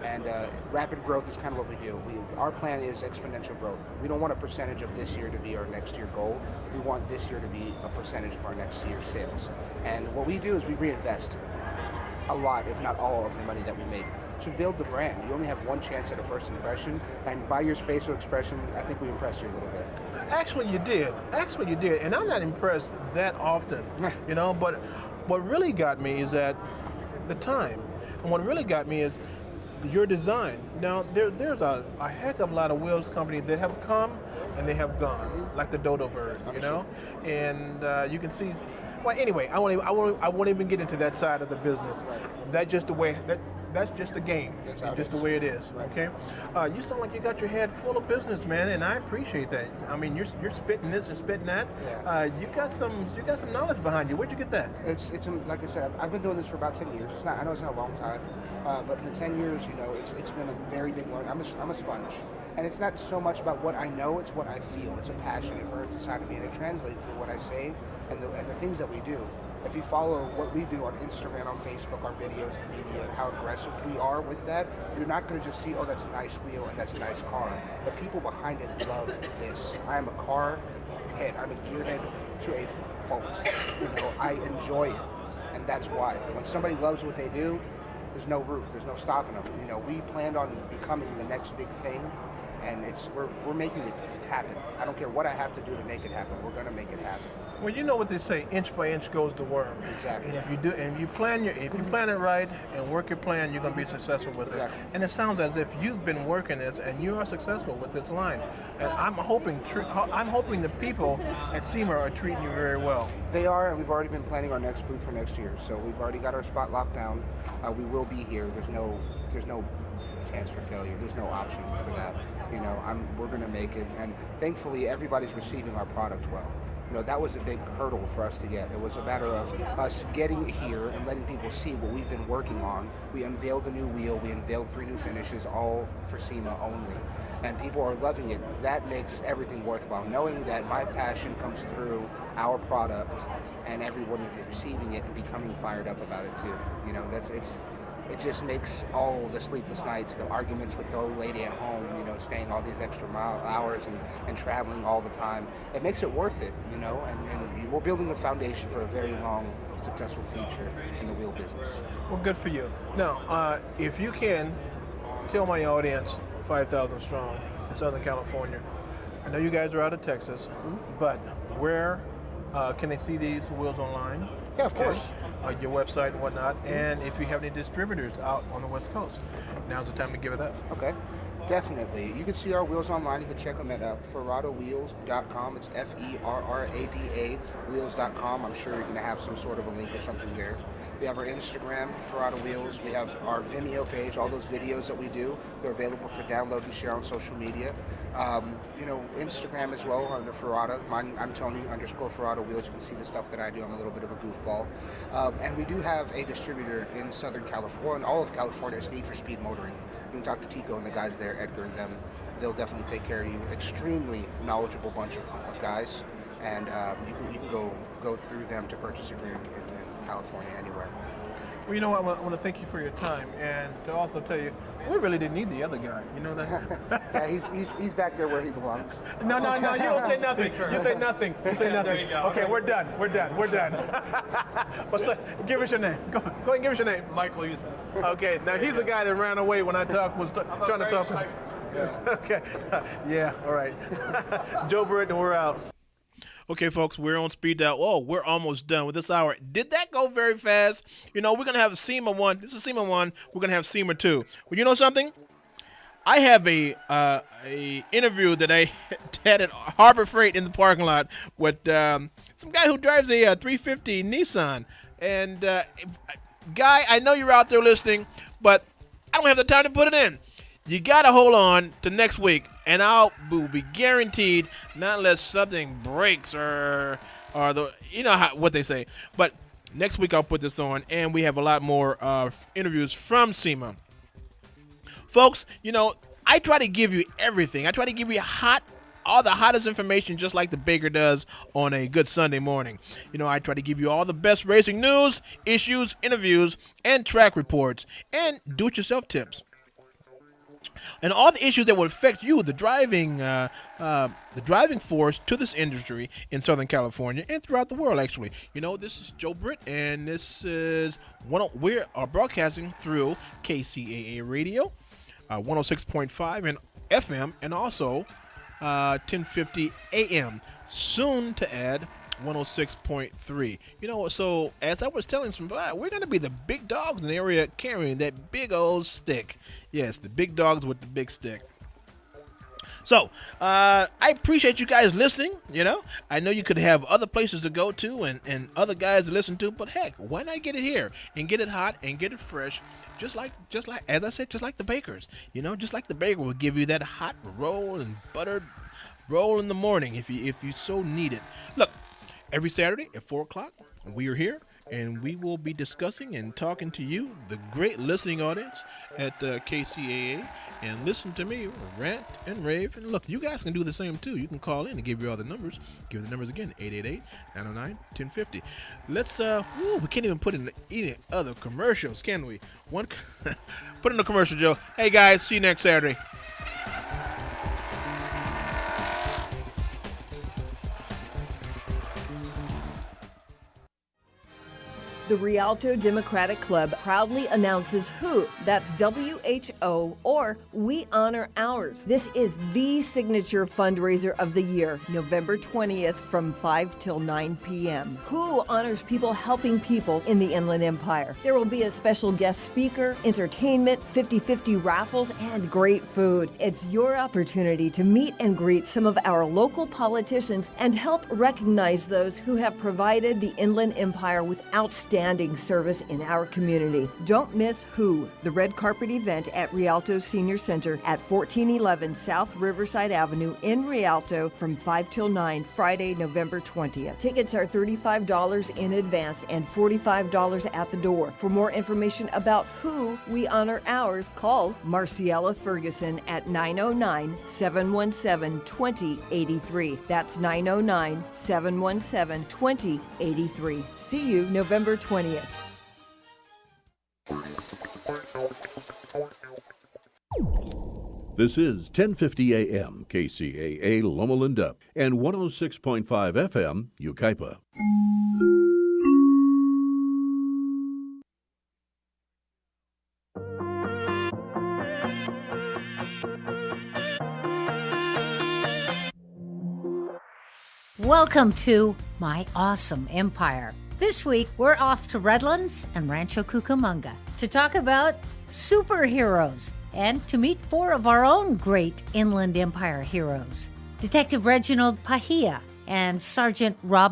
And rapid growth is kind of what we do. Our plan is exponential growth. We don't want a percentage of this year to be our next year goal. We want this year to be a percentage of our next year's sales. And what we do is we reinvest a lot, if not all, of the money that we make to build the brand. You only have one chance at a first impression, and by your facial expression, I think we impressed you a little bit. Actually, you did. And I'm not impressed that often, you know, but what really got me is that the time. And what really got me is your design. Now, there's a heck of a lot of wheels companies that have come and they have gone, like the Dodo Bird, you know? And you can see, well, anyway, I won't even get into that side of the business. That's just the way, that's just the game. That's just the way it is, okay? You sound like you got your head full of business, man, and I appreciate that. I mean, you're spitting this and spitting that. Yeah. You got some knowledge behind you. Where'd you get that? It's like I said, I've been doing this for about 10 years. I know it's not a long time, but the 10 years, you know, it's been a very big learning. I'm a sponge, and it's not so much about what I know; it's what I feel. It's a passion. It burns inside of me, and it translates through what I say and the things that we do. If you follow what we do on Instagram, on Facebook, our videos, the media, and how aggressive we are with that, you're not going to just see, oh, that's a nice wheel and that's a nice car. The people behind it love this. I am a car head. I'm a gearhead to a fault. You know, I enjoy it, and that's why. When somebody loves what they do, there's no roof. There's no stopping them. You know, we planned on becoming the next big thing, and we're making it happen. I don't care what I have to do to make it happen. We're going to make it happen. Well, you know what they say, inch by inch goes the worm. Exactly. And if you plan it right and work your plan, you're going to be successful with it. And it sounds as if you've been working this and you are successful with this line. And I'm hoping the people at SEMA are treating you very well. They are, and we've already been planning our next booth for next year. So we've already got our spot locked down. We will be here. There's no chance for failure. There's no option for that. You know, we're going to make it, and thankfully everybody's receiving our product well. that was a big hurdle for us to get. It was a matter of us getting here and letting people see what we've been working on. We unveiled a new wheel, we unveiled 3 new finishes, all for SEMA only. And people are loving it. That makes everything worthwhile. Knowing that my passion comes through our product and everyone is receiving it and becoming fired up about it too. It just makes all the sleepless nights, the arguments with the old lady at home, staying all these extra hours and traveling all the time. It makes it worth it, and we're building a foundation for a very long, successful future in the wheel business. Well, good for you. Now, if you can tell my audience, 5,000 strong in Southern California, I know you guys are out of Texas, but where can they see these wheels online? Yeah, of course. Your website and whatnot, and if you have any distributors out on the West Coast, now's the time to give it up. Okay, definitely. You can see our wheels online. You can check them at ferradawheels.com. It's Ferrada wheels.com. I'm sure you're going to have some sort of a link or something there. We have our Instagram, Ferrada Wheels. We have our Vimeo page. All those videos that we do, they're available for download and share on social media. Instagram as well under Ferrada. I'm Tony _Ferrada Wheels. You can see the stuff that I do. I'm a little bit of a goofball. And we do have a distributor in Southern California, and all of California is Need for Speed Motoring. You can talk to Tico and the guys there, Edgar and them. They'll definitely take care of you. Extremely knowledgeable bunch of guys, and you can go through them to purchase if you're in California anywhere. Well, you know what? I want to thank you for your time, and to also tell you, we really didn't need the other guy. You know that? Yeah, he's back there where he belongs. No, you don't say nothing. You say nothing. You say nothing. Okay, we're done. But give us your name. Go ahead and give us your name. Michael, you said. Okay, now he's the guy that ran away when I was trying to talk. Okay, yeah, all right. Joe Britt, and we're out. Okay, folks, we're on speed dial. Oh, we're almost done with this hour. Did that go very fast? We're going to have SEMA 1. This is SEMA 1. We're going to have SEMA 2. Well, you know something? I have a interview that I had at Harbor Freight in the parking lot with some guy who drives a 350 Nissan. And, guy, I know you're out there listening, but I don't have the time to put it in. You got to hold on to next week, and I will be guaranteed, not unless something breaks or what they say. But next week I'll put this on, and we have a lot more interviews from SEMA. Folks, I try to give you everything. I try to give you all the hottest information, just like the baker does on a good Sunday morning. I try to give you all the best racing news, issues, interviews, and track reports, and do-it-yourself tips. And all the issues that would affect you, the driving force to this industry in Southern California and throughout the world, actually. This is Joe Britt, and this is we are broadcasting through KCAA Radio, 106.5 and FM, and also 1050 AM. Soon to add 106.3. So as I was telling somebody, we're going to be the big dogs in the area carrying that big old stick. Yes, the big dogs with the big stick. So I appreciate you guys listening. I know you could have other places to go to and other guys to listen to, but heck, why not get it here and get it hot and get it fresh? Just like, as I said, just like the bakers. Just like the baker will give you that hot roll and buttered roll in the morning if you so need it. Look, every Saturday at 4 o'clock, we are here, and we will be discussing and talking to you, the great listening audience at KCAA, and listen to me rant and rave. And look, you guys can do the same, too. You can call in and give you all the numbers. Give the numbers again, 888-909-1050. Let's, we can't even put in any other commercials, can we? Put in a commercial, Joe. Hey, guys, see you next Saturday. The Rialto Democratic Club proudly announces WHO, that's WHO, or We Honor Ours. This is the signature fundraiser of the year, November 20th from 5 till 9 p.m. WHO honors people helping people in the Inland Empire. There will be a special guest speaker, entertainment, 50-50 raffles, and great food. It's your opportunity to meet and greet some of our local politicians and help recognize those who have provided the Inland Empire with outstanding outstanding service in our community. Don't miss Who, the red carpet event at Rialto Senior Center at 1411 South Riverside Avenue in Rialto from 5 till 9, Friday, November 20th. Tickets are $35 in advance and $45 at the door. For more information about Who We Honor Ours, call Marciella Ferguson at 909-717-2083. That's 909-717-2083. See you November 20th. This is 1050 AM KCAA Loma Linda and 106.5 FM Yucaipa. Welcome to My Awesome Empire. This week, we're off to Redlands and Rancho Cucamonga to talk about superheroes and to meet 4 of our own great Inland Empire heroes, Detective Reginald Pahia and Sergeant Rob